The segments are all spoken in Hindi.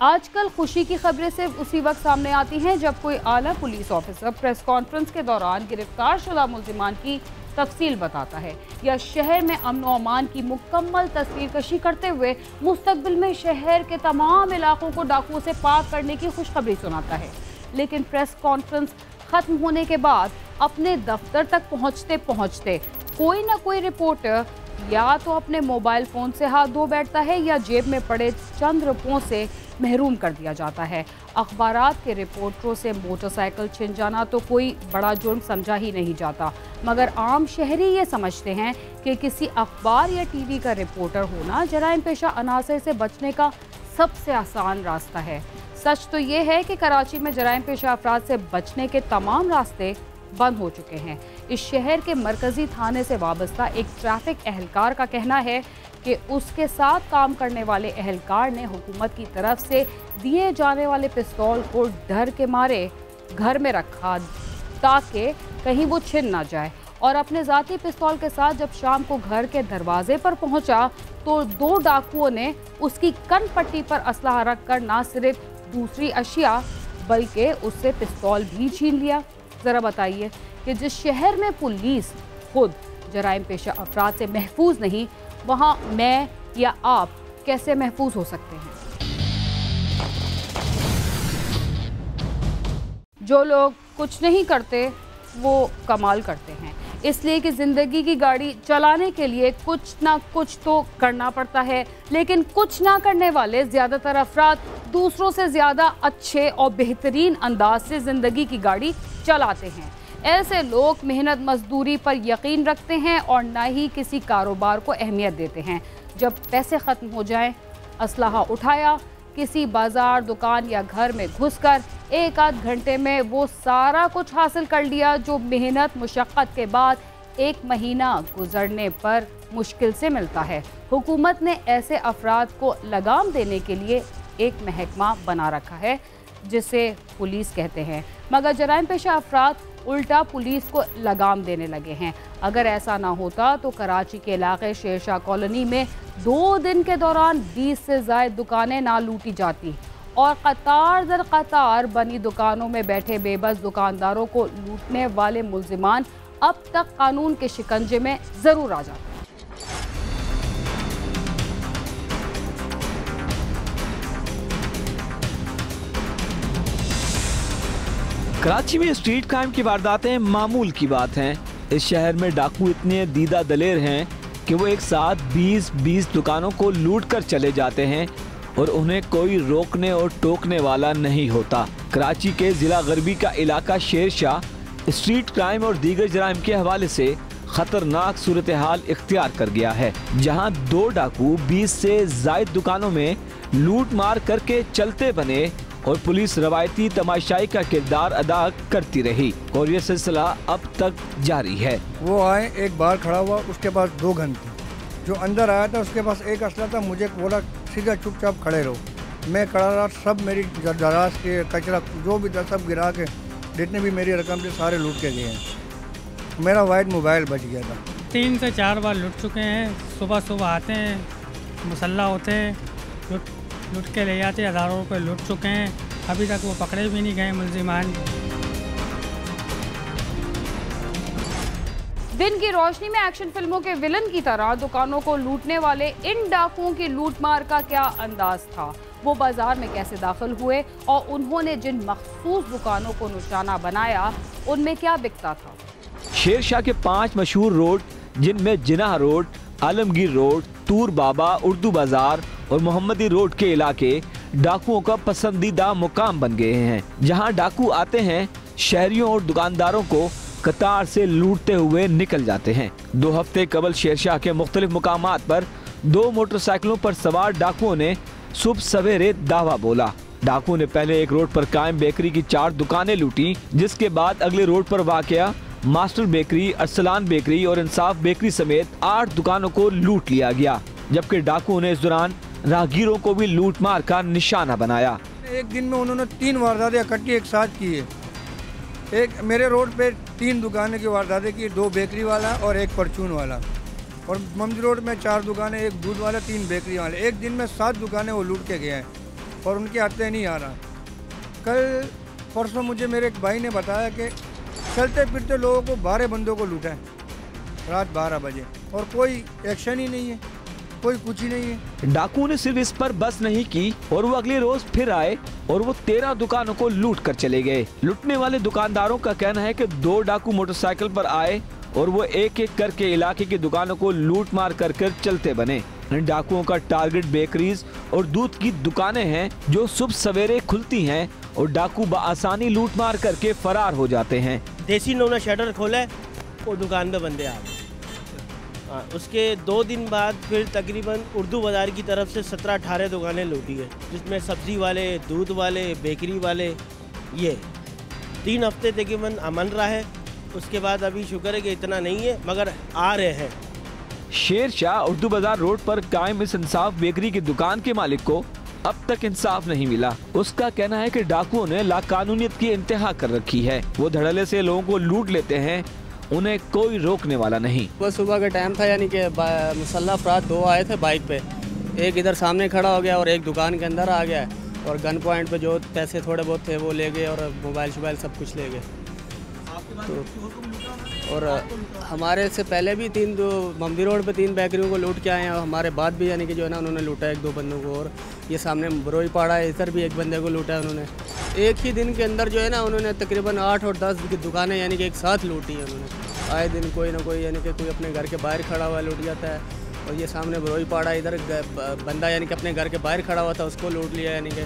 आजकल खुशी की खबरें सिर्फ उसी वक्त सामने आती हैं जब कोई आला पुलिस ऑफिसर प्रेस कॉन्फ्रेंस के दौरान गिरफ्तार शुदा मुल्जिमान की तफसील बताता है या शहर में अमन व अमान की मुकम्मल तस्वीर कशी करते हुए मुस्तकबिल में शहर के तमाम इलाकों को डाकुओं से पाक करने की खुशखबरी सुनाता है। लेकिन प्रेस कॉन्फ्रेंस ख़त्म होने के बाद अपने दफ्तर तक पहुँचते पहुँचते कोई ना कोई रिपोर्टर या तो अपने मोबाइल फ़ोन से हाथ धो बैठता है या जेब में पड़े चंद रुपयों से महरूम कर दिया जाता है। अखबारात के रिपोर्टरों से मोटरसाइकिल छिन जाना तो कोई बड़ा जुर्म समझा ही नहीं जाता, मगर आम शहरी ये समझते हैं कि किसी अखबार या टीवी का रिपोर्टर होना जराइम पेशा अनासर से बचने का सबसे आसान रास्ता है। सच तो ये है कि कराची में जराइम पेशा अफराद से बचने के तमाम रास्ते बंद हो चुके हैं। इस शहर के मरकजी थाने से वाबस्ता एक ट्रैफिक एहलकार का कहना है कि उसके साथ काम करने वाले एहलकार ने हुकूमत की तरफ से दिए जाने वाले पिस्तौल को डर के मारे घर में रखा ताकि कहीं वो छिन ना जाए, और अपने ज़ाती पिस्तौल के साथ जब शाम को घर के दरवाजे पर पहुंचा तो दो डाकुओं ने उसकी कन पट्टी पर असलहा रख कर न सिर्फ दूसरी अशिया बल्कि उससे पिस्तौल भी छीन लिया। ज़रा बताइए कि जिस शहर में पुलिस खुद जराइम पेशा अफराद से महफूज नहीं, वहाँ मैं या आप कैसे महफूज हो सकते हैं? जो लोग कुछ नहीं करते वो कमाल करते हैं, इसलिए कि ज़िंदगी की गाड़ी चलाने के लिए कुछ ना कुछ तो करना पड़ता है। लेकिन कुछ ना करने वाले ज़्यादातर अफराद दूसरों से ज़्यादा अच्छे और बेहतरीन अंदाज से ज़िंदगी की गाड़ी चलाते हैं। ऐसे लोग मेहनत मजदूरी पर यकीन रखते हैं और ना ही किसी कारोबार को अहमियत देते हैं। जब पैसे ख़त्म हो जाएं, असलहा उठाया, किसी बाज़ार दुकान या घर में घुसकर एक आध घंटे में वो सारा कुछ हासिल कर लिया जो मेहनत मुशक्क़त के बाद एक महीना गुजरने पर मुश्किल से मिलता है। हुकूमत ने ऐसे अफराद को लगाम देने के लिए एक महकमा बना रखा है जिसे पुलिस कहते हैं, मगर जराइम पेशा अफराद उल्टा पुलिस को लगाम देने लगे हैं। अगर ऐसा ना होता तो कराची के इलाके शेरशाह कॉलोनी में 2 दिन के दौरान 20 से ज़ायद दुकानें ना लूटी जाती और कतार दर कतार बनी दुकानों में बैठे बेबस दुकानदारों को लूटने वाले मुल्जिमान अब तक कानून के शिकंजे में ज़रूर आ जाते। कराची में स्ट्रीट क्राइम की वारदातें मामूल की बात हैं। इस शहर में डाकू इतने दीदा दलेर हैं कि वो एक साथ 20-20 दुकानों को लूट कर चले जाते हैं और उन्हें कोई रोकने और टोकने वाला नहीं होता। कराची के जिला गरबी का इलाका शेरशाह स्ट्रीट क्राइम और दीगर जराइम के हवाले से खतरनाक सूरत हाल इख्तियार कर गया है, जहां 2 डाकू 20 से ज़ायद दुकानों में लूट मार करके चलते बने और पुलिस रवायती तमाशाई का किरदार अदा करती रही और ये सिलसिला अब तक जारी है। वो आए, एक बाहर खड़ा हुआ, उसके पास 2 गन थी। जो अंदर आया था उसके पास एक असला था। मुझे बोला सीधा चुपचाप खड़े रहो। मैं खड़ा रहा, सब मेरी दराज के कचरा जो भी था सब गिरा के जितने भी मेरी रकम थे सारे लूट के गए हैं। मेरा वाइट मोबाइल बच गया था। 3 से 4 बार लूट चुके हैं। सुबह सुबह आते हैं, मुसल्ला होते हैं, लूट के ले जाते, हज़ारों रुपये लूट चुके हैं। अभी तक वो पकड़े भी नहीं गए मुल्जिमान। दिन की रोशनी में एक्शन फिल्मों के विलन की तरह दुकानों को लूटने वाले इन डाकुओं की लूटमार का क्या अंदाज था, वो बाजार में कैसे दाखिल हुए और उन्होंने जिन मखसूस दुकानों को निशाना बनाया उनमें क्या बिकता था। शेरशाह के 5 मशहूर रोड, जिनमें जिनाह रोड, आलमगीर रोड, तूर बाबा, उर्दू बाजार और मोहम्मदी रोड के इलाके डाकुओं का पसंदीदा मुकाम बन गए हैं, जहां डाकू आते हैं, शहरियों और दुकानदारों को कतार से लूटते हुए निकल जाते हैं। 2 हफ्ते कबल शेरशाह के मुख्तलिफ मुकामात पर 2 मोटरसाइकिलों पर सवार डाकुओं ने सुबह सवेरे दावा बोला। डाकू ने पहले एक रोड पर कायम बेकरी की 4 दुकानें लूटी, जिसके बाद अगले रोड पर वाक़या मास्टर बेकरी, अरसलान बेकरी और इंसाफ बेकरी समेत 8 दुकानों को लूट लिया गया, जबकि डाकुओं ने इस दौरान राहगीरों को भी लूट मार का निशाना बनाया। एक दिन में उन्होंने 3 वारदातें इकट्ठी एक साथ की है। एक मेरे रोड पे 3 दुकानें की वारदातें की, 2 बेकरी वाला और 1 परचून वाला, और ममदी रोड में 4 दुकानें, 1 दूध वाला, 3 बेकरी वाले। एक दिन में 7 दुकानें वो लूट के गए हैं। और उनके हत्थे नहीं आ रहा। कल परसों मुझे मेरे एक भाई ने बताया कि चलते फिरते लोगों को 12 बंदों को लूटा है रात 12 बजे और कोई एक्शन ही नहीं है, कोई कुछ ही नहीं है। डाकुओं ने सिर्फ इस पर बस नहीं की और वो अगले रोज फिर आए और वो 13 दुकानों को लूट कर चले गए। लूटने वाले दुकानदारों का कहना है कि 2 डाकू मोटरसाइकिल पर आए और वो एक एक करके इलाके की दुकानों को लूट मार कर चलते बने। डाकुओं का टारगेट बेकरीज और दूध की दुकानें हैं जो सुबह सवेरे खुलती हैं और डाकू बआसानी लूट मार करके फरार हो जाते हैं। देसी लोग ने शटर खोला, वो दुकान पे बंदे आ गए। उसके 2 दिन बाद फिर तकरीबन उर्दू बाज़ार की तरफ से 17-18 दुकानें लूटी है, जिसमें सब्ज़ी वाले, दूध वाले, बेकरी वाले, ये 3 हफ्ते तकरीबन अमन रहा है। उसके बाद अभी शुक्र है कि इतना नहीं है, मगर आ रहे हैं। शेर शाह उर्दू बाजार रोड पर कायम इस इंसाफ बेकरी की दुकान के मालिक को अब तक इंसाफ नहीं मिला। उसका कहना है कि डाकुओं ने लाकानूनियत की इंतहा कर रखी है। वो धड़ल्ले से लोगों को लूट लेते हैं, उन्हें कोई रोकने वाला नहीं। वो सुबह का टाइम था, यानी कि मुसल्लह अफराद 2 आए थे बाइक पे, एक इधर सामने खड़ा हो गया और एक दुकान के अंदर आ गया और गन पॉइंट पे जो पैसे थोड़े बहुत थे वो ले गए और मोबाइल शोबाइल सब कुछ ले गए। तो और हमारे से पहले भी 3 मम्बी रोड पे 3 बेकरियों को लूट के आए हैं और हमारे बाद भी यानी कि जो है ना उन्होंने लूटा 1-2 बंदों को। और ये सामने बरोई पाड़ा है, इधर भी एक बंदे को लूटा है उन्होंने। एक ही दिन के अंदर जो है ना उन्होंने तकरीबन 8 और 10 की दुकानें यानी कि एक साथ लूटी है उन्होंने। आए दिन कोई ना कोई यानी कि कोई अपने घर के बाहर खड़ा हुआ लूट जाता है। और ये सामने बरोई पाड़ा, इधर बंदा यानी कि अपने घर के बाहर खड़ा हुआ था, उसको लूट लिया। यानी कि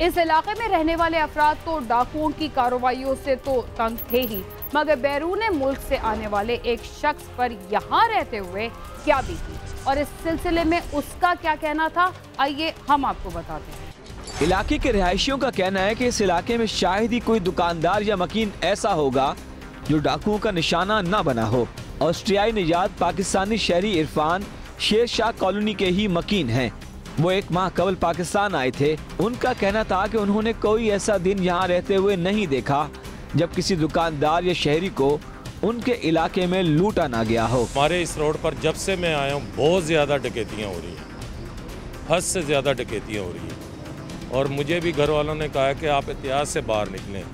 इस इलाके में रहने वाले अफराद तो डाकुओं की कार्रवाइयों से तो तंग थे ही, मगर बैरून मुल्क से आने वाले एक शख्स पर यहाँ रहते हुए क्या बीती और इस सिलसिले में उसका क्या कहना था, आइए हम आपको बताते हैं। इलाके के रिहायशियों का कहना है कि इस इलाके में शायद ही कोई दुकानदार या मकीन ऐसा होगा जो डाकुओं का निशाना न बना हो। ऑस्ट्रियाई निजात पाकिस्तानी शहरी इरफान शेर शाह कॉलोनी के ही मकीन हैं। वो 1 माह कबल पाकिस्तान आए थे। उनका कहना था कि उन्होंने कोई ऐसा दिन यहाँ रहते हुए नहीं देखा जब किसी दुकानदार या शहरी को उनके इलाके में लूटा ना गया हो। हमारे इस रोड पर जब से मैं आया हूँ बहुत ज़्यादा डकैतियाँ हो रही हैं, हद से ज़्यादा डकैतियाँ हो रही हैं। और मुझे भी घर वालों ने कहा कि आप एहतियात से बाहर निकलें।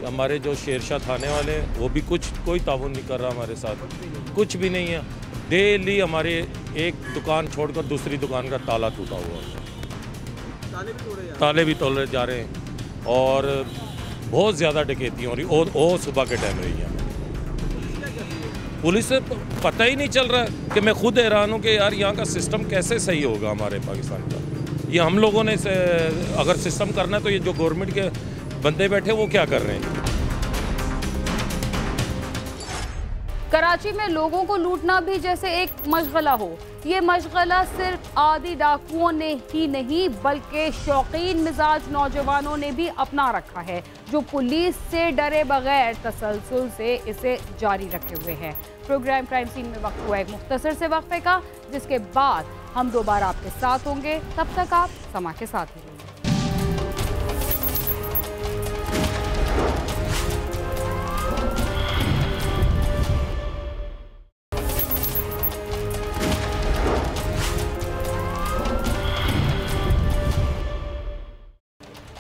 हमारे जो शेरशाह थाने वाले हैं वो भी कोई ताउन नहीं कर रहा हमारे साथ, कुछ भी नहीं है। डेली हमारे एक दुकान छोड़कर दूसरी दुकान का ताला टूटा हुआ है, ताले भी तोड़े जा रहे हैं और बहुत ज़्यादा डकैतियाँ हो रही और सुबह के टाइम रही है। पुलिस से पता ही नहीं चल रहा है कि मैं खुद हैरान हूँ कि यार यहाँ का सिस्टम कैसे सही होगा हमारे पाकिस्तान का। ये हम लोगों ने अगर सिस्टम करना है तो ये जो गवर्नमेंट के बंदे बैठे वो क्या कर रहे हैं। कराची में लोगों को लूटना भी जैसे एक मशगला हो। ये मशगला सिर्फ आदि डाकुओं ने ही नहीं बल्कि शौकीन मिजाज नौजवानों ने भी अपना रखा है, जो पुलिस से डरे बगैर तसलसल से इसे जारी रखे हुए हैं। प्रोग्राम क्राइम सीन में वक्त हुआ एक मुख्तसर से वक्फे का, जिसके बाद हम दोबारा आपके साथ होंगे। तब तक आप समा के साथ ही रहिए।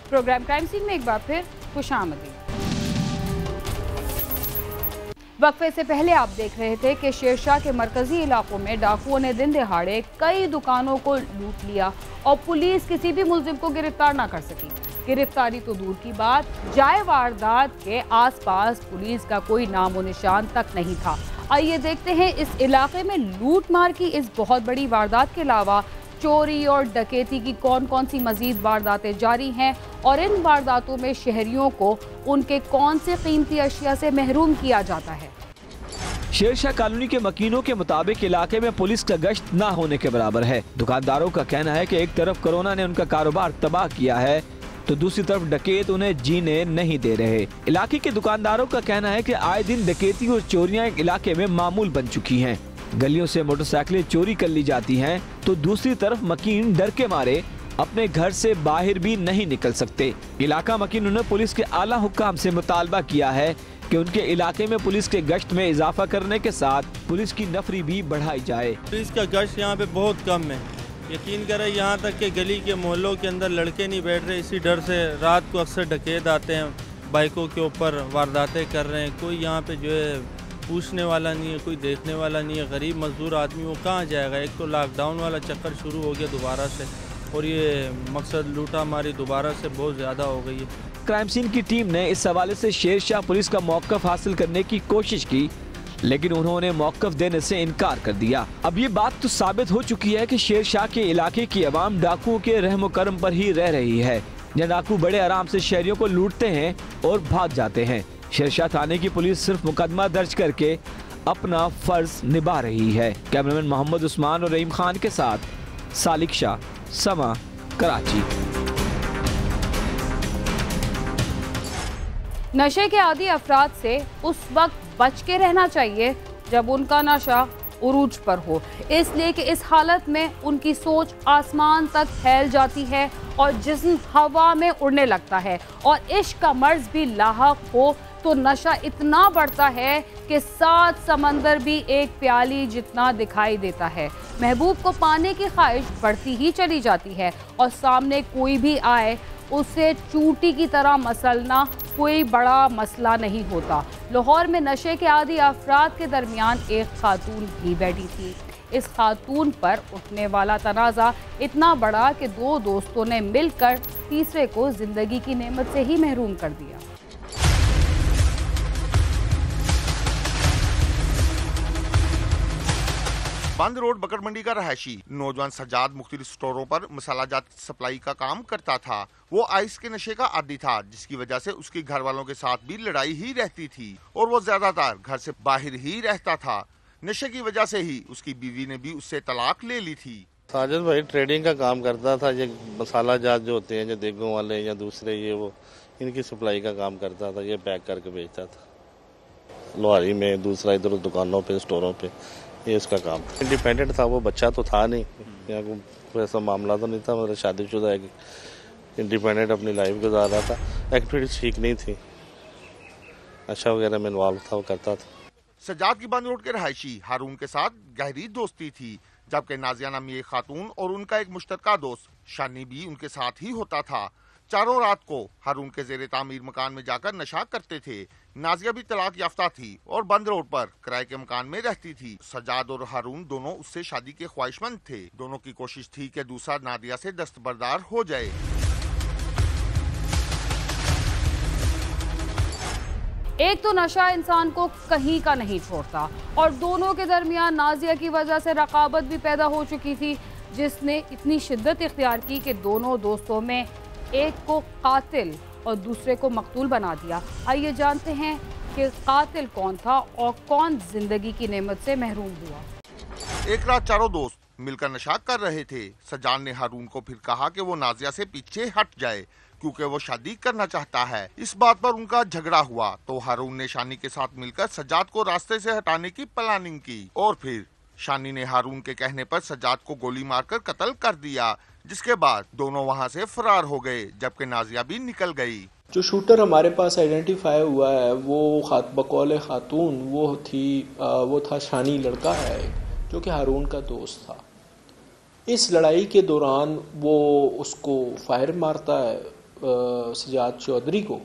प्रोग्राम क्राइम सीन में एक बार फिर खुशामदीद। वक्फे से पहले आप देख रहे थे कि शेरशाह के मरकजी इलाकों में डाकुओं ने दिन दहाड़े कई दुकानों को लूट लिया और पुलिस किसी भी मुलजिम को गिरफ्तार ना कर सकी। गिरफ्तारी तो दूर की बात, जाए वारदात के आसपास पुलिस का कोई नामो निशान तक नहीं था। आइए देखते हैं इस इलाके में लूट मार की इस बहुत बड़ी वारदात के अलावा चोरी और डकैती की कौन कौन सी मजीद वारदातें जारी हैं और इन वारदातों में शहरियों को उनके कौन से कीमती अशिया से महरूम किया जाता है। शेरशाह कॉलोनी के मकीनों के मुताबिक इलाके में पुलिस का गश्त न होने के बराबर है। दुकानदारों का कहना है कि एक तरफ कोरोना ने उनका कारोबार तबाह किया है तो दूसरी तरफ डकैत उन्हें जीने नहीं दे रहे। इलाके के दुकानदारों का कहना है कि आए दिन डकैती और चोरियां इलाके में मामूल बन चुकी हैं। गलियों से मोटरसाइकिलें चोरी कर ली जाती हैं तो दूसरी तरफ मकीन डर के मारे अपने घर से बाहर भी नहीं निकल सकते। इलाका मकीनों ने पुलिस के आला हुक्काम से मुतालबा किया है कि उनके इलाके में पुलिस के गश्त में इजाफा करने के साथ पुलिस की नफरी भी बढ़ाई जाए। पुलिस का गश्त यहाँ पे बहुत कम है, यकीन करें यहाँ तक कि गली के मोहल्लों के अंदर लड़के नहीं बैठ रहे, इसी डर से रात को अक्सर डकैत आते हैं, बाइकों के ऊपर वारदातें कर रहे हैं। कोई यहाँ पे जो है पूछने वाला नहीं है, कोई देखने वाला नहीं है। गरीब मजदूर आदमी वो कहाँ जाएगा? एक तो लॉकडाउन वाला चक्कर शुरू हो गया दोबारा से, और ये मकसद लूटा मारी दोबारा से बहुत ज़्यादा हो गई है। क्राइम सीन की टीम ने इस हवाले से शेरशाह पुलिस का मौक़िफ़ हासिल करने की कोशिश की, लेकिन उन्होंने मौक़िफ़ देने से इनकार कर दिया। अब ये बात तो साबित हो चुकी है कि शेरशाह के इलाके की आवाम डाकुओं के रहम करम पर ही रह रही है। जहाँ डाकू बड़े आराम से शहरियों को लूटते हैं और भाग जाते हैं। शेरशाह थाने की पुलिस सिर्फ मुकदमा दर्ज करके अपना फर्ज निभा रही है। कैमरामैन मोहम्मद उस्मान और रहीम खान के साथ सालिक शाह, समा, कराची। नशे के आदी अफराद से उस वक्त बच के रहना चाहिए जब उनका नशा उरूज पर हो, इसलिए कि इस हालत में उनकी सोच आसमान तक फैल जाती है और जिस्म हवा में उड़ने लगता है, और इश्क का मर्ज भी लाहक हो तो नशा इतना बढ़ता है कि 7 समंदर भी एक प्याली जितना दिखाई देता है। महबूब को पाने की ख्वाहिश बढ़ती ही चली जाती है और सामने कोई भी आए उसे चूटी की तरह मसलना कोई बड़ा मसला नहीं होता। लाहौर में नशे के आदी अफराद के दरमियान एक खातून भी बैठी थी। इस खातून पर उठने वाला तनाज़ा इतना बड़ा कि 2 दोस्तों ने मिलकर तीसरे को जिंदगी की नेमत से ही महरूम कर दिया। बंद रोड बकर मंडी का रहायशी नौजवान सज्जाद मुख्तलिफ स्टोरों पर मसालाजात सप्लाई का काम करता था। वो आइस के नशे का आदी था, जिसकी वजह से उसके घर वालों के साथ भी लड़ाई ही रहती थी और वो ज्यादातर घर से बाहर ही रहता था। नशे की वजह से ही उसकी बीवी ने भी उससे तलाक ले ली थी। साजिद भाई ट्रेडिंग का काम करता था। ये मसालाजात जो होते हैं, जो देगों वाले या दूसरे, ये वो इनकी सप्लाई का काम करता था। ये पैक करके बेचता था लोहारी में, दूसरा इधर दुकानों पे, स्टोरों पे, ये इसका काम। इंडिपेंडेंट था वो, बच्चा तो था नहीं, यहाँ कोई ऐसा मामला तो नहीं था। मतलब शादीशुदा है, इंडिपेंडेंट अपनी लाइफ गुजार रहा था। एक्टिविटीज ठीक नहीं थी, नशा वगैरह में इन्वॉल्व था, वो करता था। सज्जाद की बंद रोड के रहायशी हारून के साथ गहरी दोस्ती थी, जबकि नाजिया नामी एक खातून और उनका एक मुश्तरका दोस्त शानी भी उनके साथ ही होता था। चारों रात को हारून के जेरे तामीर मकान में जाकर नशा करते थे। नाजिया भी तलाक याफ्ता थी और बंद रोड पर किराए के मकान में रहती थी। सज्जाद और हारून दोनों उससे शादी के ख्वाहिशमंद थे। दोनों की कोशिश थी कि दूसरा नादिया से दस्तबरदार हो जाए। एक तो नशा इंसान को कहीं का नहीं छोड़ता, और दोनों के दरमियान नाजिया की वजह से रकाबत भी पैदा हो चुकी थी, जिसने इतनी शिद्दत इख्तियार की कि दोनों दोस्तों में एक को कातिल और दूसरे को मकतूल बना दिया। आइए जानते हैं कि कातिल कौन था और कौन जिंदगी की नेमत से महरूम हुआ। एक रात चारों दोस्त मिलकर नशा कर रहे थे। सज्जाद ने हारून को फिर कहा कि वो नाजिया से पीछे हट जाए क्योंकि वो शादी करना चाहता है। इस बात पर उनका झगड़ा हुआ तो हारून ने शानी के साथ मिलकर सज्जाद को रास्ते से हटाने की प्लानिंग की और फिर शानी ने हारून के कहने पर सज्जाद को गोली मारकर कत्ल कर दिया, जिसके बाद दोनों वहां से फरार हो गए, जबकि नाजिया भी निकल गई। जो शूटर हमारे पास आइडेंटिफाई हुआ है वो बकौल खातून वो था शानी लड़का है जो कि हारून का दोस्त था। इस लड़ाई के दौरान वो उसको फायर मारता है सज्जाद चौधरी को,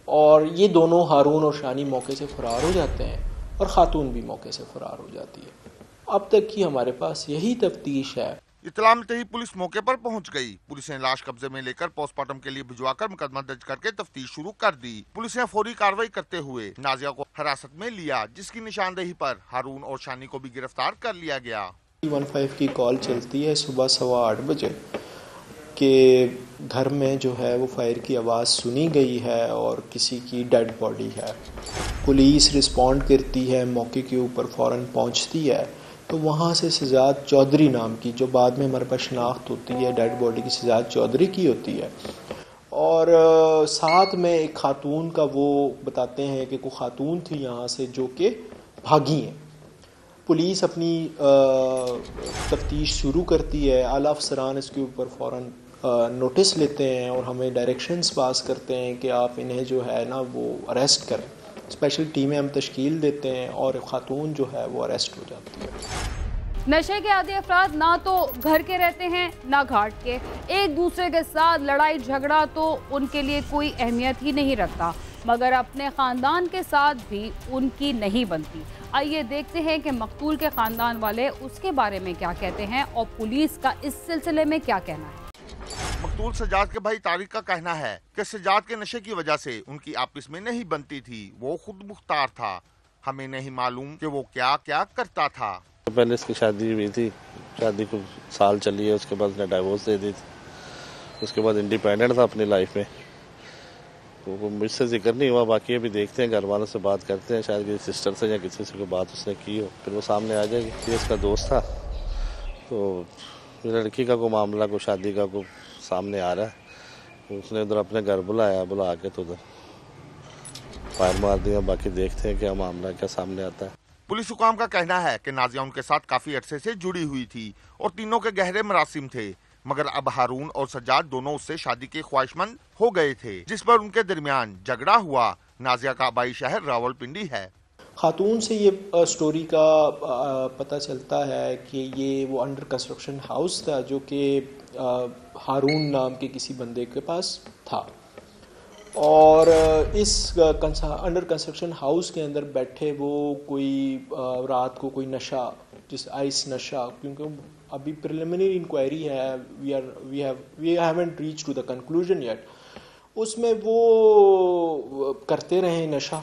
और ये दोनों हारून और शानी मौके से फरार हो जाते हैं और खातून भी मौके से फरार हो जाती है। अब तक की हमारे पास यही तफ्तीश है। इत्तला मिलते ही पुलिस मौके पर पहुंच गई। पुलिस ने लाश कब्जे में लेकर पोस्टमार्टम के लिए भिजवाकर मुकदमा दर्ज करके तफ्तीश शुरू कर दी। पुलिस ने फौरी कार्रवाई करते हुए नाजिया को हिरासत में लिया, जिसकी निशानदेही पर हारून और शानी को भी गिरफ्तार कर लिया गया। 15 की कॉल चलती है सुबह 8:15 बजे कि घर में जो है वो फायर की आवाज़ सुनी गई है और किसी की डेड बॉडी है। पुलिस रिस्पॉन्ड करती है, मौके के ऊपर फ़ौरन पहुंचती है, तो वहाँ से सज्जाद चौधरी नाम की, जो बाद में हमारे पास शनाख्त होती है डेड बॉडी की सज्जाद चौधरी की होती है, और साथ में एक खातून का वो बताते हैं कि कोई खातून थी यहाँ से जो कि भागी हैं। पुलिस अपनी तफ्तीश शुरू करती है। आला अफसरान इसके ऊपर फ़ौरन नोटिस लेते हैं और हमें डायरेक्शंस पास करते हैं कि आप इन्हें जो है ना वो अरेस्ट करें। स्पेशल टीमें हम तश्कील देते हैं और खातून जो है वो अरेस्ट हो जाती है। नशे के आदी अफराद ना तो घर के रहते हैं ना घाट के, एक दूसरे के साथ लड़ाई झगड़ा तो उनके लिए कोई अहमियत ही नहीं रखता, मगर अपने ख़ानदान के साथ भी उनकी नहीं बनती। आइए देखते हैं कि मकतूल के ख़ानदान वाले उसके बारे में क्या कहते हैं और पुलिस का इस सिलसिले में क्या कहना है। मकतूल सजाद के भाई तारिक का कहना है कि सजाद के नशे की वजह से उनकी आपस में नहीं बनती थी, वो खुद मुख्तार था, हमें नहीं मालूम कि वो क्या क्या करता था। पहले इसकी शादी हुई थी, शादी को साल चली है, उसके बाद उसने डाइवोर्स दे दी थी, उसके बाद इंडिपेंडेंट था अपनी लाइफ में, तो मुझसे जिक्र नहीं हुआ। बाकी अभी देखते हैं, घर वालों से बात करते हैं, शायद किसी सिस्टर से या किसी से कोई बात उसने की हो, फिर वो सामने आ जाएगी। ये इसका दोस्त था, तो लड़की का कोई मामला, कोई शादी का कोई सामने आ रहा है, तो उसने उधर अपने घर बुलाया, बुला के तो उधर फायर मार दिया। बाकी देखते हैं क्या मामला क्या सामने आता है। पुलिस हुकाम का कहना है कि नाजिया उनके साथ काफी अरसे से जुड़ी हुई थी और तीनों के गहरे मरासिम थे, मगर अब हारून और सज्जाद दोनों उससे शादी के ख्वाहिशमंद हो गए थे, जिस पर उनके दरमियान झगड़ा हुआ। नाजिया का आबाई शहर रावलपिंडी है। खातून से ये स्टोरी का पता चलता है कि ये वो अंडर कंस्ट्रक्शन हाउस था जो कि हारून नाम के किसी बंदे के पास था, और इस अंडर कंस्ट्रक्शन हाउस के अंदर बैठे वो कोई रात को कोई नशा, जिस आइस नशा, क्योंकि अभी प्रिलिमिनरी इंक्वायरी है, we haven't reach to the conclusion yet, उसमें वो करते रहे नशा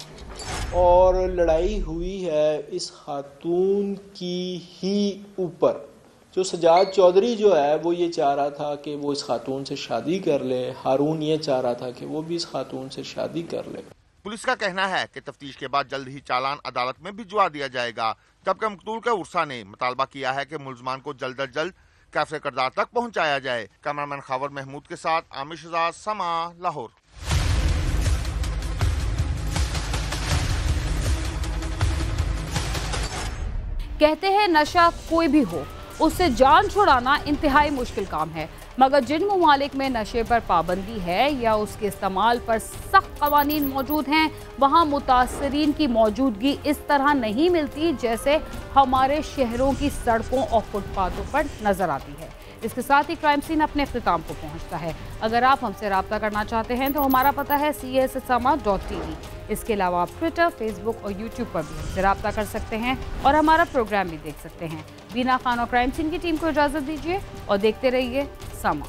और लड़ाई हुई है इस खातून की ही ऊपर। जो सजाद चौधरी जो है वो ये चाह रहा था कि वो इस खातून से शादी कर ले, हारून ये चाह रहा था कि वो भी इस खातून से शादी कर ले। पुलिस का कहना है कि तफ्तीश के बाद जल्द ही चालान अदालत में भिजवा दिया जाएगा, जबकि मकतूल के उर्सा ने मुतालबा किया है कि मुलजमान को जल्द अज जल्द कैफे करदार तक पहुंचाया जाए। कैमरामैन खावर महमूद के साथ आमिर शहजाद, समा, लाहौर। कहते हैं नशा कोई भी हो, उससे जान छुड़ाना इंतहाई मुश्किल काम है, मगर जिन ममालिक में नशे पर पाबंदी है या उसके इस्तेमाल पर सख्त कवानीन मौजूद हैं, वहाँ मुतासरीन की मौजूदगी इस तरह नहीं मिलती जैसे हमारे शहरों की सड़कों और फुटपाथों पर नजर आती है। इसके साथ ही क्राइम सीन अपने अख्तिताम को पहुंचता है। अगर आप हमसे रब्ता करना चाहते हैं तो हमारा पता है CASSama.tv। इसके अलावा आप ट्विटर, फेसबुक और यूट्यूब पर भी हमसे रब्ता कर सकते हैं और हमारा प्रोग्राम भी देख सकते हैं। बीना खान और क्राइम सीन की टीम को इजाज़त दीजिए और देखते रहिए समा।